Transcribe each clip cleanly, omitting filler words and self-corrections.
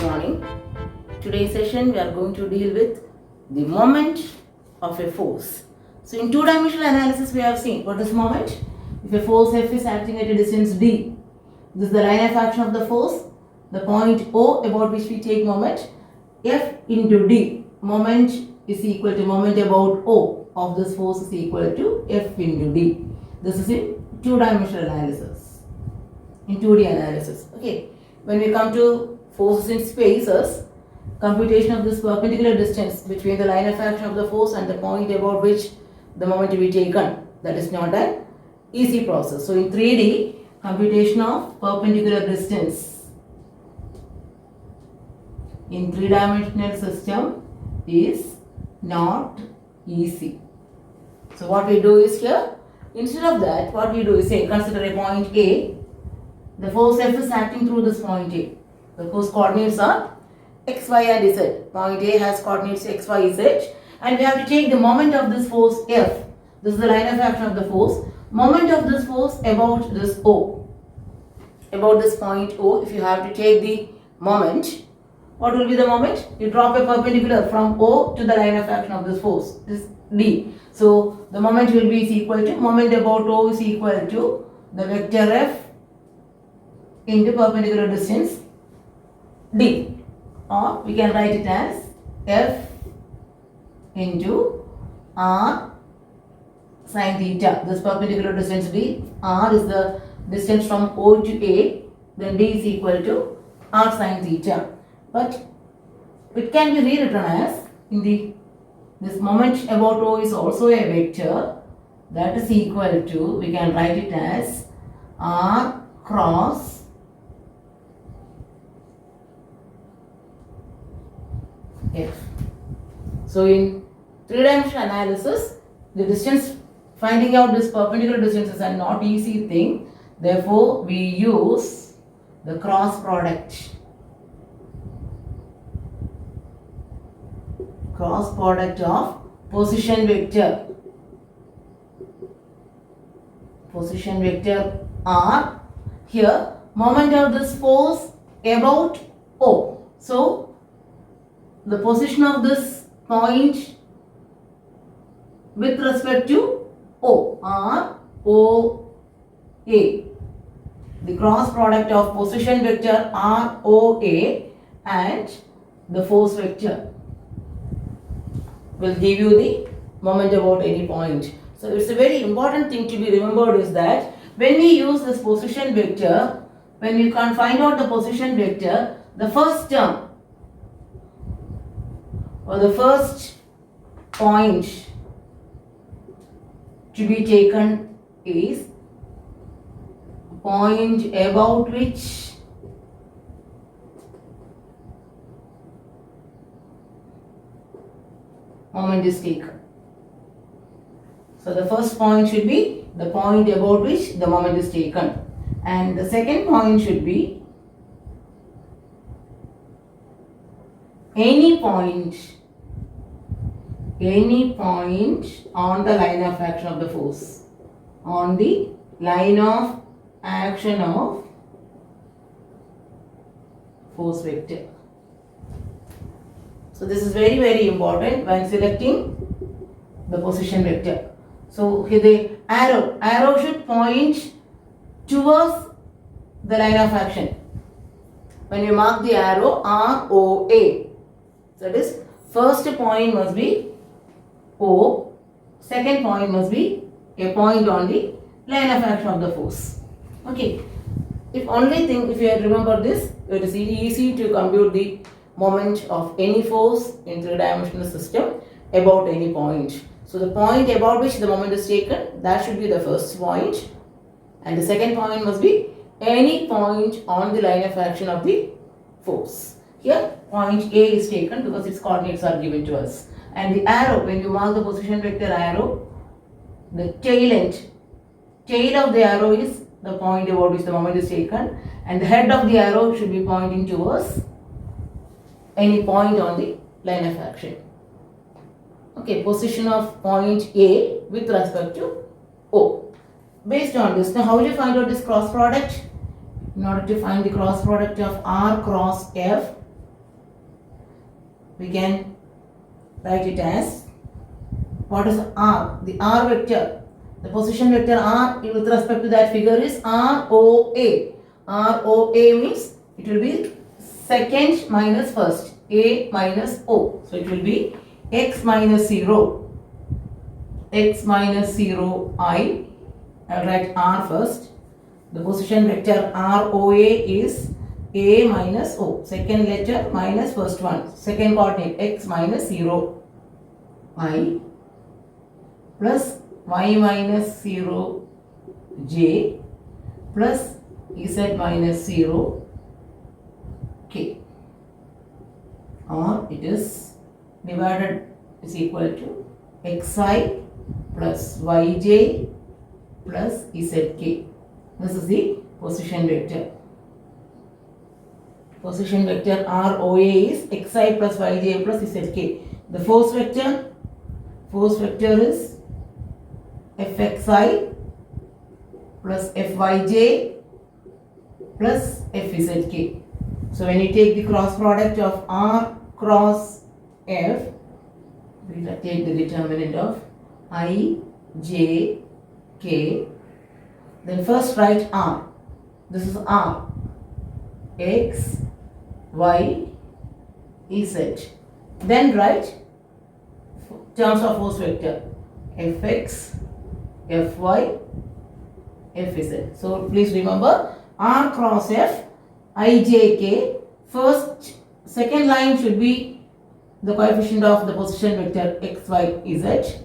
morning. Today's session we are going to deal with the moment of a force. So in two-dimensional analysis we have seen what is moment. If a force F is acting at a distance d, this is the line of action of the force, the point O about which we take moment. F into d, moment is equal to moment about O of this force is equal to F into d. This is in two-dimensional analysis. In 2D analysis. Okay. When we come to forces in spaces, computation of this perpendicular distance between the line of action of the force and the point about which the moment to be taken, that is not an easy process. So in 3D, computation of perpendicular distance in three-dimensional system is not easy. So what we do is here, instead of that, what we do is say, consider a point A. The force F is acting through this point A. The force coordinates are x, y and z. Point A has coordinates x, y, z. And we have to take the moment of this force F. This is the line of action of the force. Moment of this force about this O. About this point O, if you have to take the moment, what will be the moment? You drop a perpendicular from O to the line of action of this force. This is D. So the moment will be equal to, moment about O is equal to the vector F into perpendicular distance d, or we can write it as F into r sin theta. This perpendicular distance d, r is the distance from O to A, then d is equal to r sin theta. But it can be rewritten as in the this moment about O is also a vector, that is equal to, we can write it as r cross F. So in three-dimensional analysis, the distance, finding out this perpendicular distance is a not easy thing. Therefore, we use the cross product. Cross product of position vector. Position vector R. Here, moment of this force about O. So, the position of this point with respect to O, R, O, A. The cross product of position vector R, O, A and the force vector will give you the moment about any point. So it's a very important thing to be remembered is that when we use this position vector, when we can find out the position vector, the first term or the first point to be taken is point about which moment is taken. So the first point should be the point about which the moment is taken, and the second point should be any point on the line of action of the force, on the line of action of force vector. So this is very, very important when selecting the position vector. So here the arrow should point towards the line of action. When you mark the arrow R, O, A, that is, first point must be O, second point must be a point on the line of action of the force. Okay. If you remember this, it is easy to compute the moment of any force in three-dimensional system about any point. So the point about which the moment is taken, that should be the first point, and the second point must be any point on the line of action of the force. Here point A is taken because its coordinates are given to us, and the arrow, when you mark the position vector arrow, the tail of the arrow is the point about which the moment is taken, and the head of the arrow should be pointing towards any point on the line of action. Okay, position of point A with respect to O. Based on this, now how will you find out this cross product? In order to find the cross product of R cross F, we can write it as, what is R? The R vector. The position vector R with respect to that figure is ROA. ROA means it will be second minus first. A minus O. So it will be x minus 0. X minus 0 I. I will write R first. The position vector ROA is A minus O. Second letter minus first one. Second coordinate x minus 0 I plus y minus 0 j plus z minus 0 k, or it is divided is equal to xi plus yj plus zk. This is the position vector. Position vector ROA is xi plus yj plus zk. The force vector is fxi plus fyj plus fzk. So when you take the cross product of R cross F, we will take the determinant of I, J, K. Then first write R. This is R. X, Y, Z. Then write terms of force vector Fx, Fy, Fz. So please remember R cross F, Ijk. Second line should be the coefficient of the position vector x, y, z,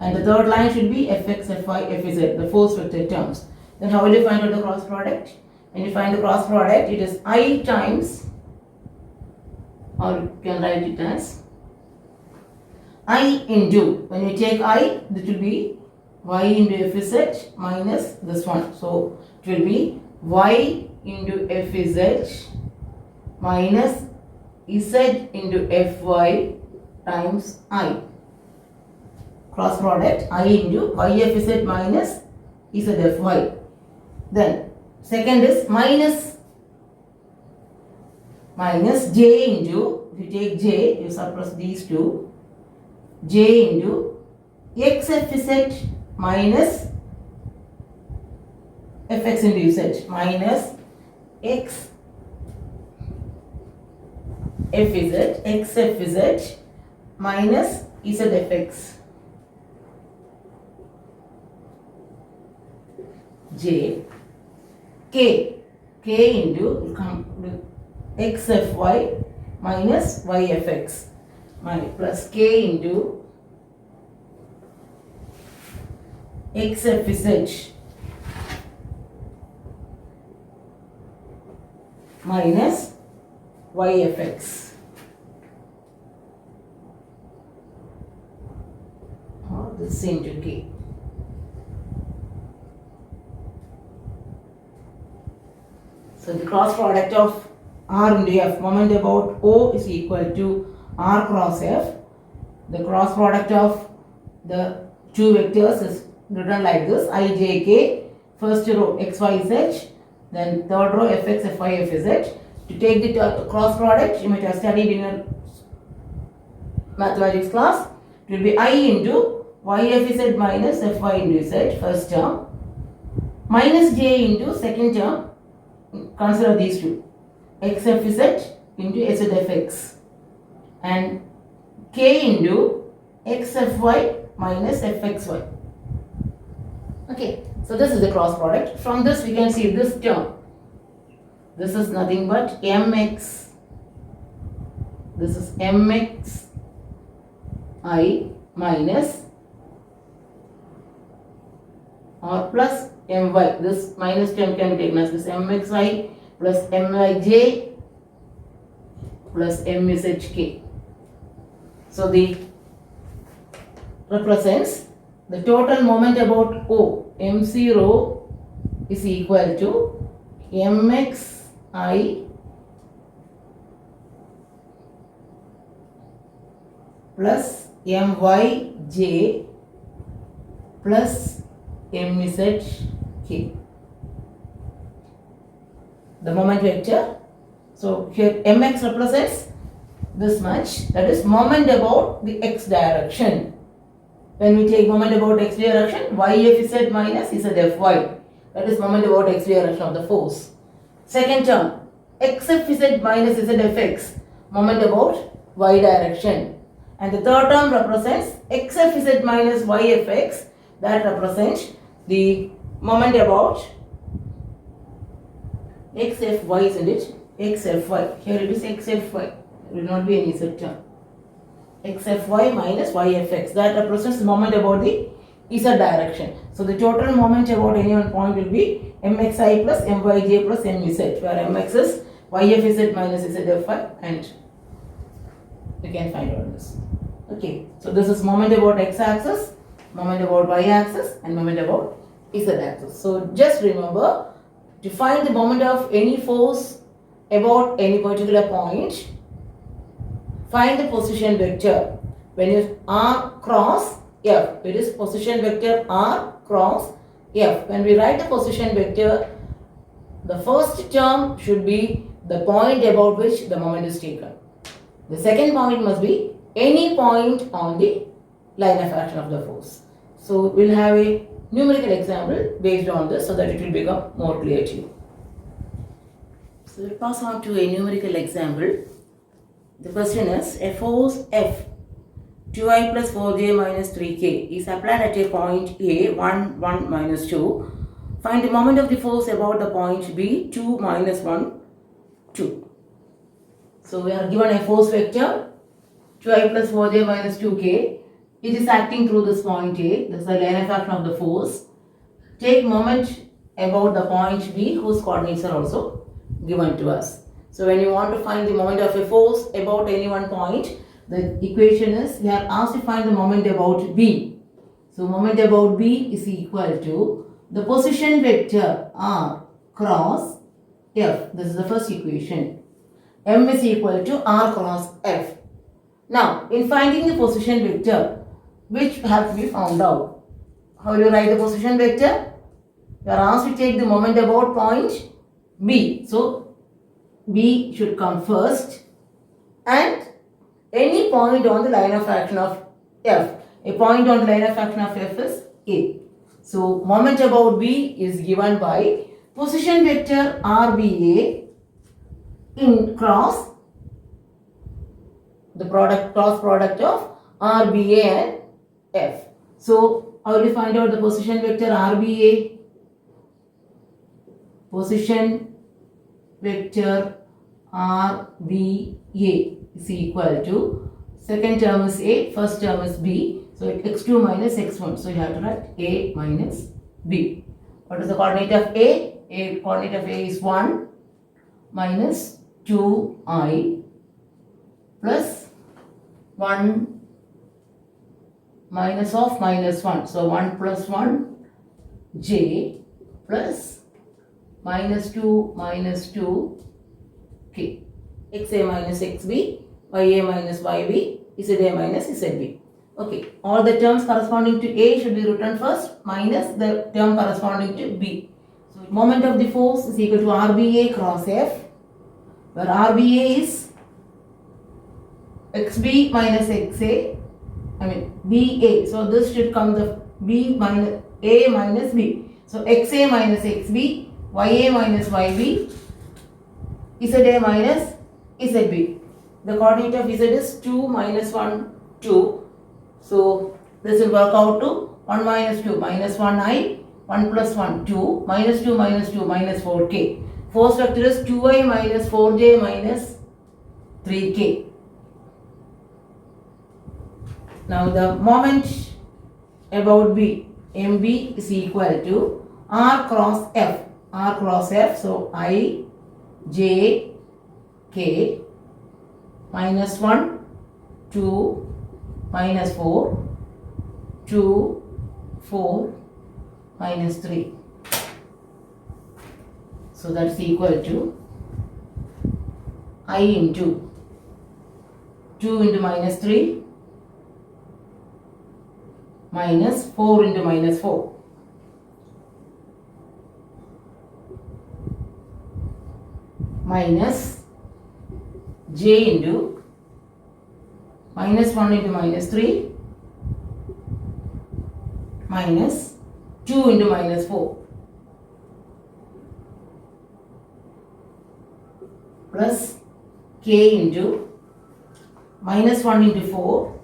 and the third line should be fx, fy, fz, the force vector terms. Then how will you find out the cross product? When you find the cross product, it is I times, or you can write it as I into, when you take I, that will be y into fz minus this one. So it will be y into fz minus z into fy times I. Cross product I into yfz minus zfy. Then second is minus j into, if you take j, you suppress these two, j into xfz minus fx into z minus x fz, xfz minus zfx, j, k into xfy minus yfx plus k into xfz minus yfx, or this into k. So the cross product of R into F, moment about O, is equal to R cross F. The cross product of the two vectors is written like this: I, J, K. First row x, y, z. Then third row fx, fy, fz. To take the cross product, you might have studied in your mathematics class. It will be I into yfz minus fy into z, first term, minus j into second term. Consider these two, xfz into zfx, and k into xfy minus fxy. Okay, so this is the cross product. From this we can see this term. This is nothing but mx. This is mx I minus or plus my. This minus term can be taken as this mxi plus mij plus mzk. So the represents the total moment about O, m0 is equal to mxi plus myj plus mzk, the moment vector. So here mx represents this much, that is moment about the x direction. When we take moment about x direction, yfz minus zfy, that is moment about x direction of the force. Second term, xfz minus zfx, moment about y direction. And the third term represents xfz minus yfx, that represents the moment about xfy, isn't it? xfy, here it is xfy, it will not be any z term. xfy minus yfx, that represents the moment about the z direction. So the total moment about any one point will be mxi plus myj plus mz, where mx is yfz minus zfy, and you can find out this. Okay, so this is moment about x-axis, moment about y-axis, and moment about z-axis. So just remember, to find the moment of any force about any particular point, find the position vector. When you r cross f, it is position vector r cross f. When we write the position vector, the first term should be the point about which the moment is taken. The second point must be any point on the line of action of the force. So we'll have a numerical example based on this so that it will become more clear to you. So we'll pass on to a numerical example. The question is, a force F 2i plus 4j minus 3k is applied at a point A 1, 1 minus 2. Find the moment of the force about the point B 2 minus 1, 2. So we are given a force vector 2i plus 4j minus 2k. It is acting through this point A. This is the line of action of the force. Take moment about the point B whose coordinates are also given to us. So when you want to find the moment of a force about any one point, the equation is, we are asked to find the moment about B. So moment about B is equal to the position vector r cross f. This is the first equation. M is equal to r cross f. Now, in finding the position vector, which has to be found out, how do you write the position vector? You are asked to take the moment about point B. So B should come first, and any point on the line of action of F. A point on the line of action of F is A. So moment about B is given by position vector RBA in cross the cross product of RBA and F. So how will you find out the position vector RBA? Position vector RBA is equal to, second term is A, first term is B. So x2 minus x1. So you have to write A minus B. What is the coordinate of A? A coordinate of A is 1 minus 2i plus 1 minus of minus 1. So 1 plus 1 j plus minus 2 k. xa minus xb, ya minus yb, za minus zb. Okay, all the terms corresponding to A should be written first minus the term corresponding to B. So moment of the force is equal to RBA cross F, where RBA is xb minus xa, BA. So this should come the B minus A minus B. So xa minus xb, ya minus yb, za minus zb. The coordinate of z is 2 minus 1, 2. So this will work out to 1 minus 2 minus 1i, 1 plus 1 2, minus 2 minus 2 minus 4k. Force vector is 2i minus 4j minus 3k. Now the moment about B, MB is equal to R cross F. R cross F, so I, J, K, minus 1, 2, minus 4, 2, 4, minus 3. So that's equal to I into 2 into minus 3 minus 4 into minus 4. Minus j into minus 1 into minus 3 minus 2 into minus 4 plus k into minus 1 into 4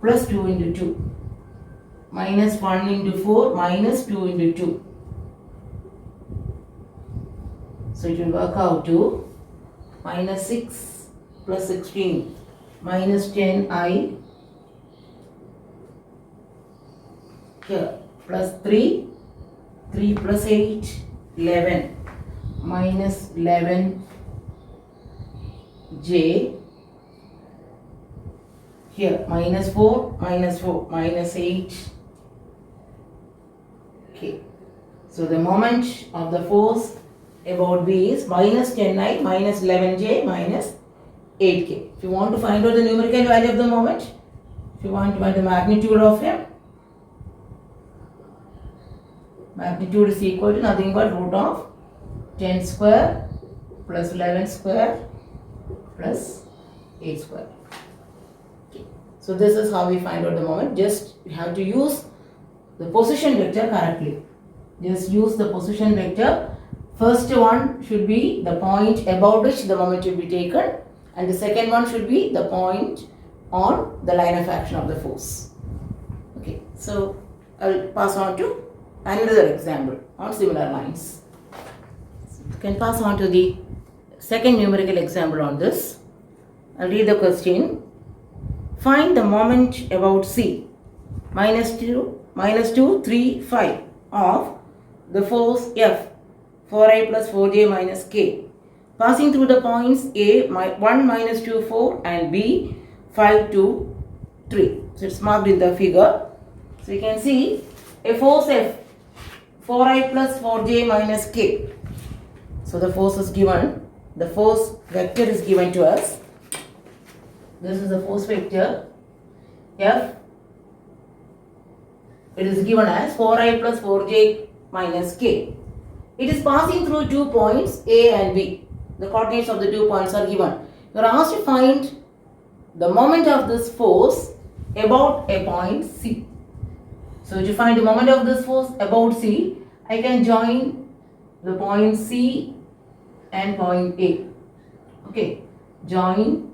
plus 2 into 2 minus 1 into 4 minus 2 into 2. So it will work out to minus 6 plus 16 minus 10i here plus 3 plus 8 11 minus 11j here minus 4 minus 8 okay. So the moment of the force about B is minus 10i minus 11j minus 8k. If you want to find out the numerical value of the moment, if you want to find the magnitude of him, magnitude is equal to nothing but root of 10 square plus 11 square plus 8 square. Okay. So this is how we find out the moment. Just you have to use the position vector correctly. Just use the position vector. First one should be the point about which the moment should be taken, and the second one should be the point on the line of action of the force. Okay, so I'll pass on to another example on similar lines. So you can pass on to the second numerical example on this. I'll read the question. Find the moment about C minus 2, 3, 5 of the force F 4i plus 4j minus k passing through the points A 1 minus 2 4 and B 5 2 3. So it's marked in the figure. So you can see a force F 4i plus 4j minus k. So the force is given, the force vector is given to us. This is the force vector F. It is given as 4i plus 4j minus k. It is passing through 2 points A and B. The coordinates of the 2 points are given. You are asked to find the moment of this force about a point C. So to find the moment of this force about C, I can join the point C and point A. Okay, join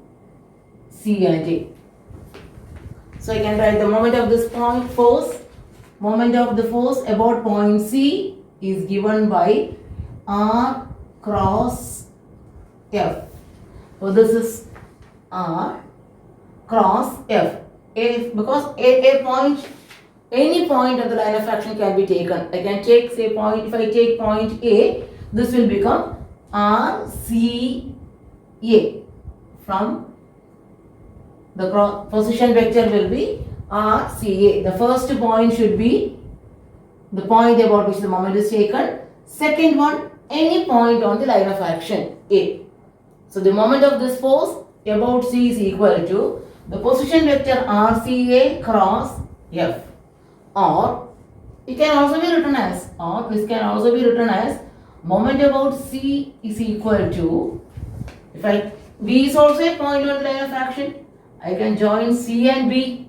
C and A. So I can write the moment of this point force. Moment of the force about point C is given by R cross F. So this is R cross F. Because a point, any point of the line of action can be taken. I can take say point, if I take point A, this will become RCA. From the position vector will be RCA. The first point should be the point about which the moment is taken. Second one, any point on the line of action A. So the moment of this force about C is equal to the position vector RCA cross F. Or it can also be written as, moment about C is equal to, if B is also a point on the line of action, I can join C and B.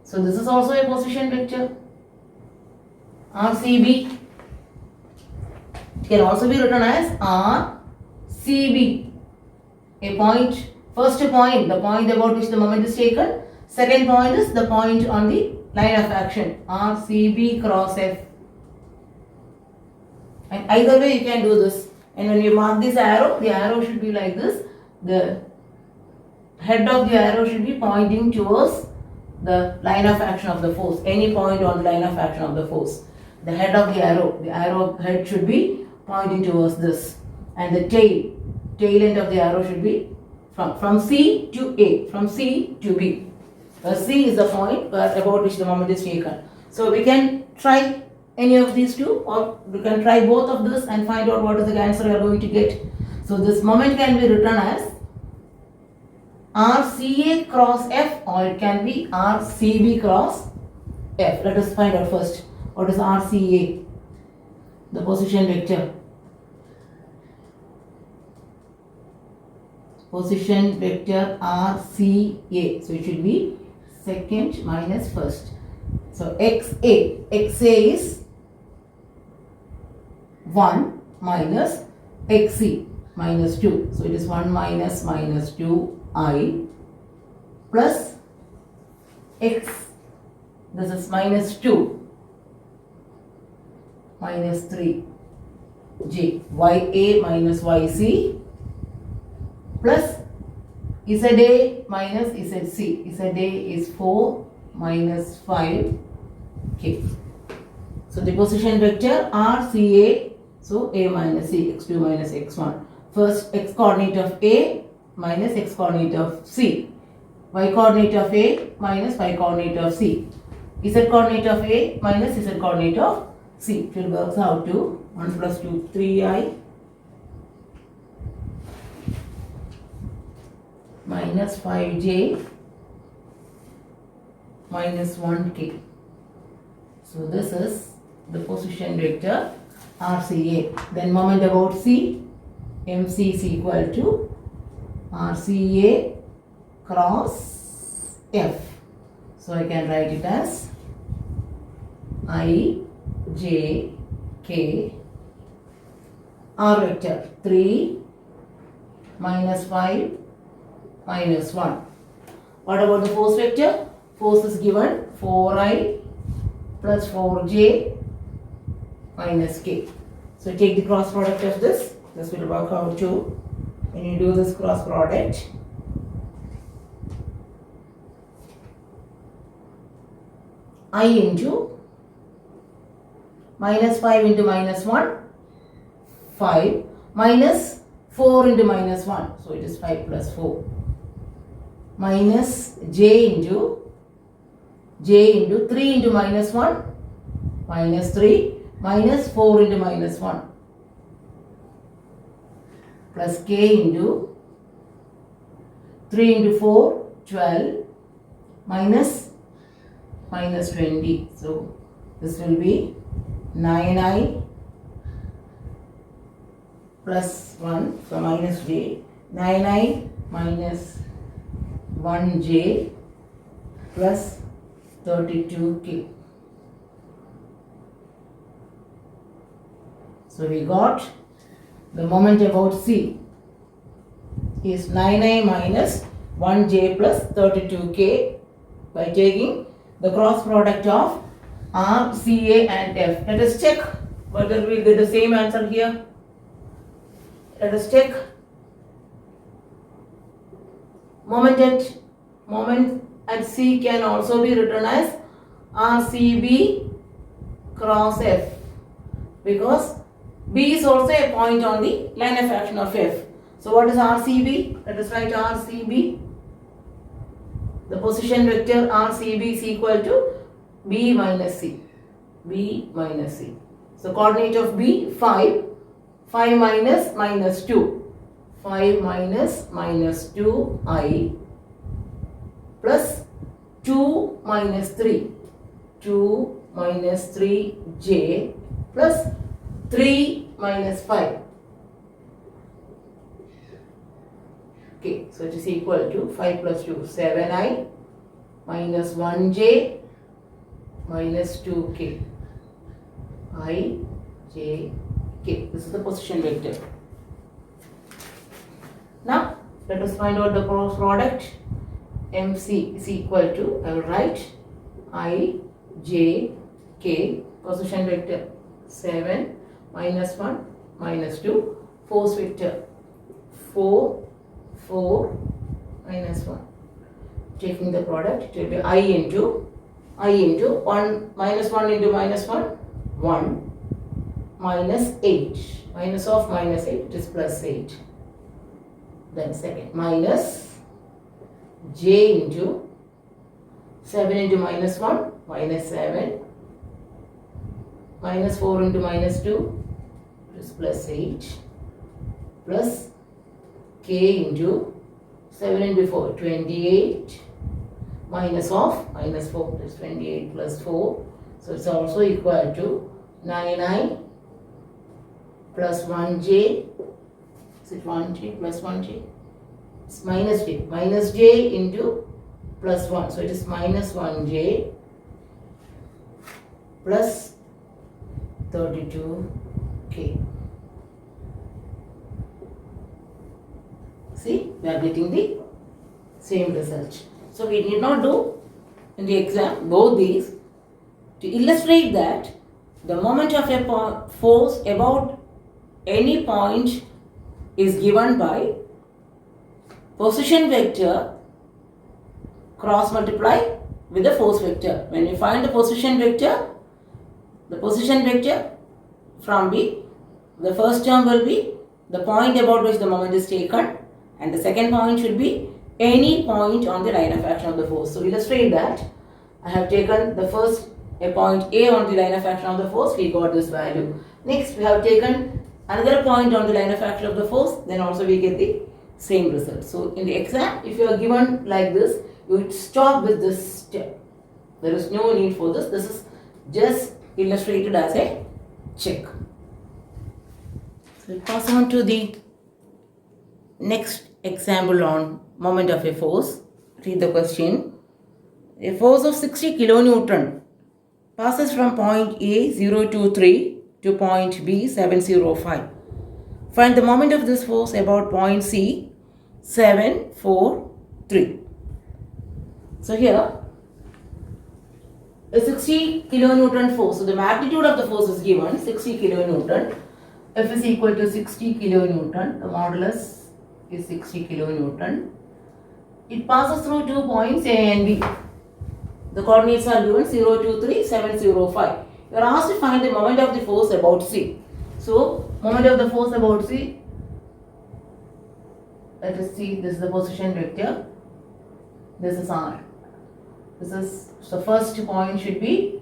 So this is also a position vector RCB. It can also be written as RCB. A point, first point, the point about which the moment is taken. Second point is the point on the line of action, RCB cross F. And either way you can do this. And when you mark this arrow, the arrow should be like this. The head of the arrow should be pointing towards the line of action of the force. Any point on the line of action of the force. The head of the arrow head should be pointing towards this. And the tail end of the arrow should be from C to A, from C to B. C is the point about which the moment is taken. So we can try any of these two, or we can try both of this and find out what is the answer we are going to get. So this moment can be written as RCA cross F, or it can be RCB cross F. Let us find out first what is RCA, the position vector. position vector RCA. So it should be second minus first. So XA is 1 minus XC minus 2. So it is 1 minus 2I plus X. This is minus 2 minus 3 J. YA minus YC plus ZA minus ZC. ZA is 4 minus 5 K. So the position vector RCA, so A minus C, x2 minus x1. First x coordinate of A minus x coordinate of C. Y coordinate of A minus y coordinate of C. Z coordinate of A minus Z coordinate of C. It will work out to 1 plus 2, 3I minus 5J minus 1K. So this is the position vector RCA. Then moment about C, MC is equal to RCA cross F. So I can write it as I, J, K, R vector 3 minus 5 minus 1. What about the force vector? Force is given 4I plus 4J minus K. So take the cross product of this. This will work out to, when you do this cross product, I into minus 5 into minus 1, 5 minus 4 into minus 1. So it is 5 plus 4 minus J into 3 into minus 1 minus 3 minus 4 into minus 1 plus K into 3 into 4, 12 minus 20. So this will be 9I plus 1, so minus J, 9I minus 1J plus 32K. So we got the moment about C is 9I minus 1J plus 32K by taking the cross product of R, C, A and F. Let us check whether we get the same answer here. Let us check. Moment at C can also be written as RCB cross F, because B is also a point on the line of action of F. So what is RCB? Let us write RCB. The position vector RCB is equal to B minus C. B minus C. So coordinate of B 5. 5 minus minus 2. 5 minus minus 2I plus 2 minus 3. 2 minus 3J plus 3 minus 5. Okay, so it is equal to 5 plus 2, 7I minus 1J minus 2K. I, J, K. This is the position vector. Now, let us find out the cross product. MC is equal to, I will write I, J, K, position vector 7 minus 1 minus 2, force vector 4 minus 1. Taking the product, it will be I into 1 minus 1 into minus 1, 1 minus 8. Minus of minus 8, it is plus 8. Then second, minus J into 7 into minus 1, minus 7. Minus 4 into minus 2, it is plus 8. Plus K into 7 into 4, 28. Minus of minus 4, that is 28 plus 4. So it's also equal to 9I plus 1J. Is it 1J plus 1J? It's minus j into plus 1. So it is minus 1j plus 32k. See, we are getting the same result. So we need not do in the exam both these. To illustrate that the moment of a force about any point is given by position vector cross multiply with the force vector. When you find the position vector from B, the first term will be the point about which the moment is taken, and the second point should be any point on the line of action of the force. So illustrate that. I have taken the first a point A on the line of action of the force, we got this value. Next we have taken another point on the line of action of the force, then also we get the same result. So in the exam, if you are given like this, you would stop with this step. There is no need for this. This is just illustrated as a check. So we pass on to the next example on moment of a force. Read the question. A force of 60 kilonewton passes from point A 023 to point B 705. Find the moment of this force about point C 743. So here a 60 kilonewton force. So the magnitude of the force is given 60 kilonewton. F is equal to 60 kilonewton. The modulus is 60 kilonewton. It passes through 2 points A and B. The coordinates are given 023, 705. You are asked to find the moment of the force about C. So, moment of the force about C, let us see, this is the position vector, this is R. This is, so first point should be,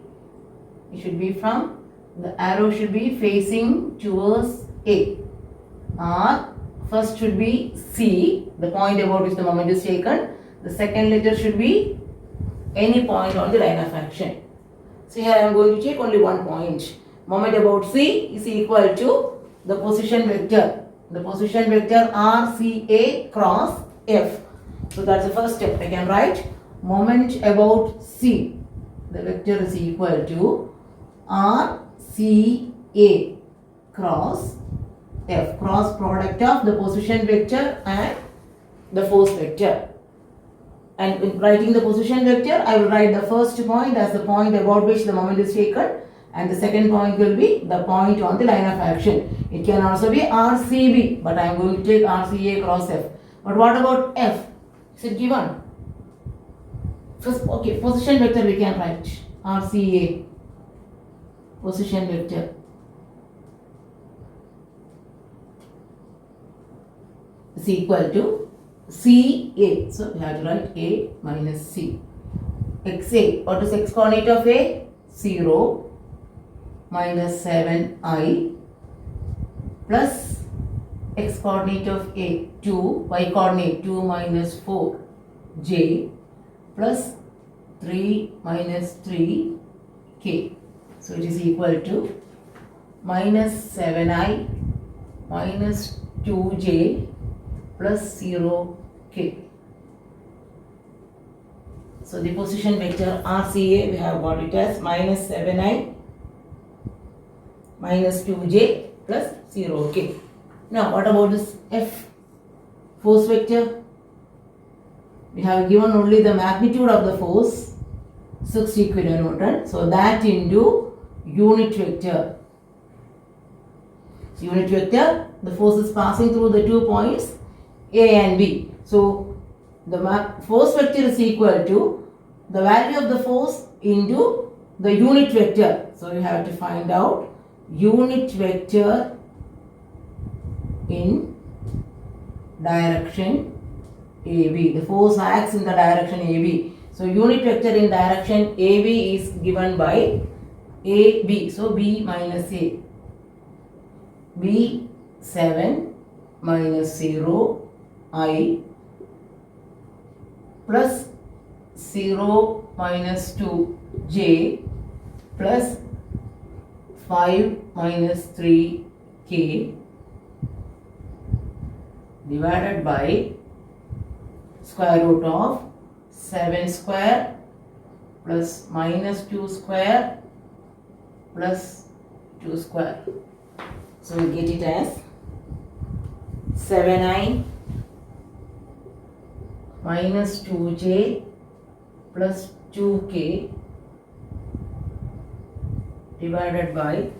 it should be from, the arrow should be facing towards A. R, first should be C, the point about which the moment is taken. The second letter should be any point on the line of action. So here I am going to take only one point. Moment about C is equal to the position vector. The position vector RCA cross F. So that's the first step. I can write moment about C. The vector is equal to RCA cross F. Cross product of the position vector and the force vector. And in writing the position vector, I will write the first point as the point about which the moment is taken, and the second point will be the point on the line of action. It can also be RCB, but I am going to take RCA cross F. But what about F? Is it given? First, okay, position vector we can write RCA, position vector. Is equal to CA. So we have to write A minus C. XA. What is x coordinate of A? 0 minus 7I plus x coordinate of A 2, y coordinate 2 minus 4J plus 3 minus 3K. So it is equal to minus 7I minus 2J plus 0K. So the position vector RCA, we have got it as minus 7I minus 2J plus 0K. Now what about this F, force vector? We have given only the magnitude of the force 60 kilonewton. So that into unit vector. Unit vector, the force is passing through the 2 points A and B. So the force vector is equal to the value of the force into the unit vector. So you have to find out unit vector in direction AB. The force acts in the direction AB. So unit vector in direction AB is given by AB. So B minus A. B 7 minus 0 I plus 0 minus 2 J plus 5 minus 3 K divided by square root of 7 square plus minus 2 square plus 2 square. So we get it as 7i minus 2j plus 2k divided by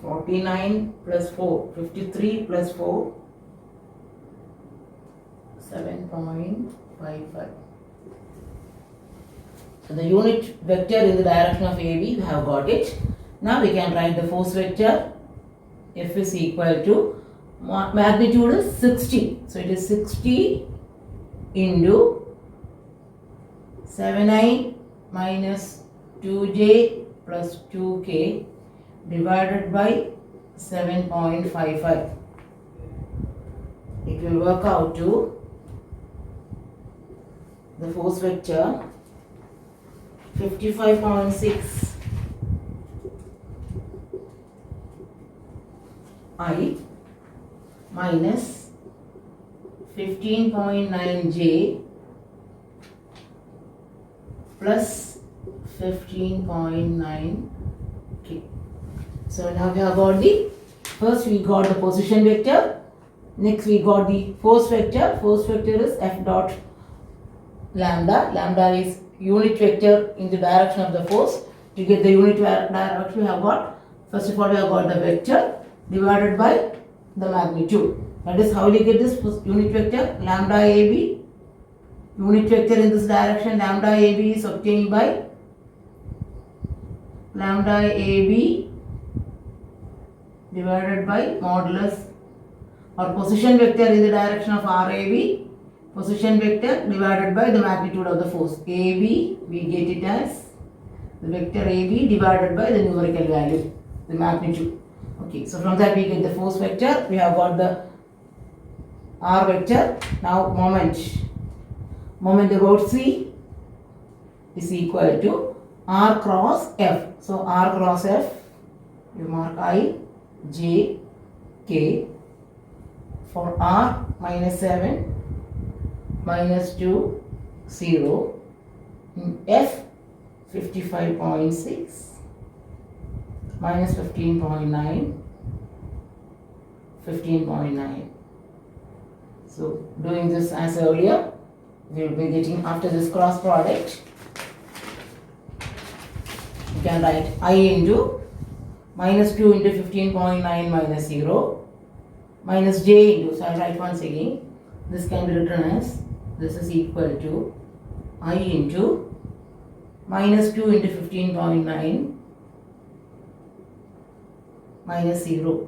49 plus 4, 53 plus 4, 7.55. So the unit vector in the direction of AB, we have got it. Now we can write the force vector. F is equal to, magnitude is 60. So it is 60 into 7i minus 2j plus 2k divided by 7.55. It will work out to the force vector 55.6 I minus 15.9 j plus 15.9 k. So now we have got the, first we got the position vector, next we got the force vector. Force vector is F dot lambda. Lambda is unit vector in the direction of the force. To get the unit direction, we have got, first of all we have got the vector divided by the magnitude. That is how we get this unit vector, lambda AB. Unit vector in this direction, lambda AB, is obtained by lambda AB divided by modulus, or position vector in the direction of RAB, position vector divided by the magnitude of the force. AB, we get it as the vector AB divided by the numerical value, the magnitude. Okay, so from that we get the force vector. We have got the R vector. Now moment. Moment about C is equal to R cross F. So R cross F, you mark I, J, K. For R, minus 7, minus 2, 0. F, 55.6, minus 15.9, 15.9. So doing this as earlier, we will be getting, after this cross product, you can write I into minus 2 into 15.9 minus 0 minus j into, so I will write once again, this can be written as, this is equal to I into minus 2 into 15.9 minus 0,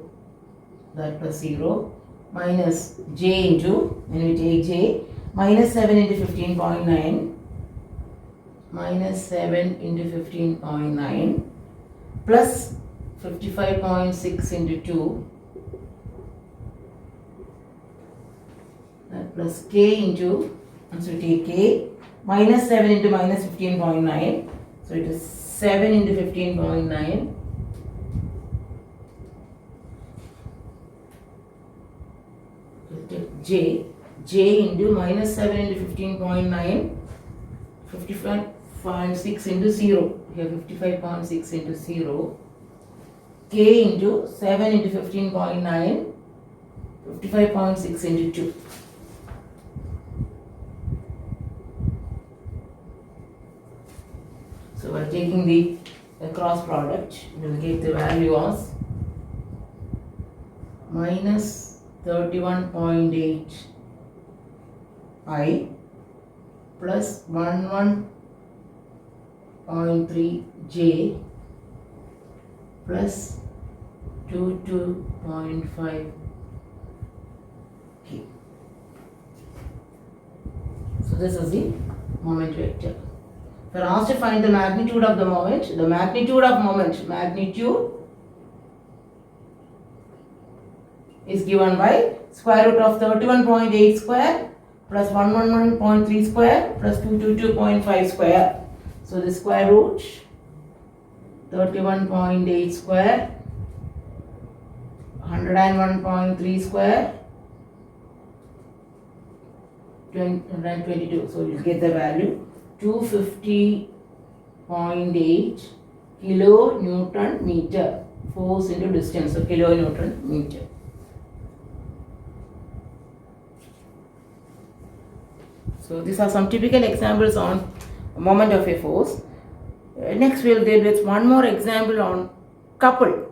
that plus 0, minus j into, when we take j, minus 7 into 15.9 minus 7 into 15.9 plus 55.6 into 2, that plus k into, and so we take k, minus 7 into minus 15.9, so it is 7 into 15.9 j into minus 7 into 15.9, 55.6 into 0, here 55.6 into 0, k into 7 into 15.9, 55.6 into 2. So by taking the cross product, we will get the value as minus 31.8 I plus 11.3 J plus 22.5 K. So this is the moment vector. If you are asked to find the magnitude of the moment, magnitude is given by square root of 31.8 square plus 111.3 square plus 222.5 square. So the square root 31.8 square, 101.3 square 122. So we'll get the value 250.8 kilonewton meter. Force into distance, so kilonewton meter. So these are some typical examples on moment of a force. Next we'll deal with one more example on couple.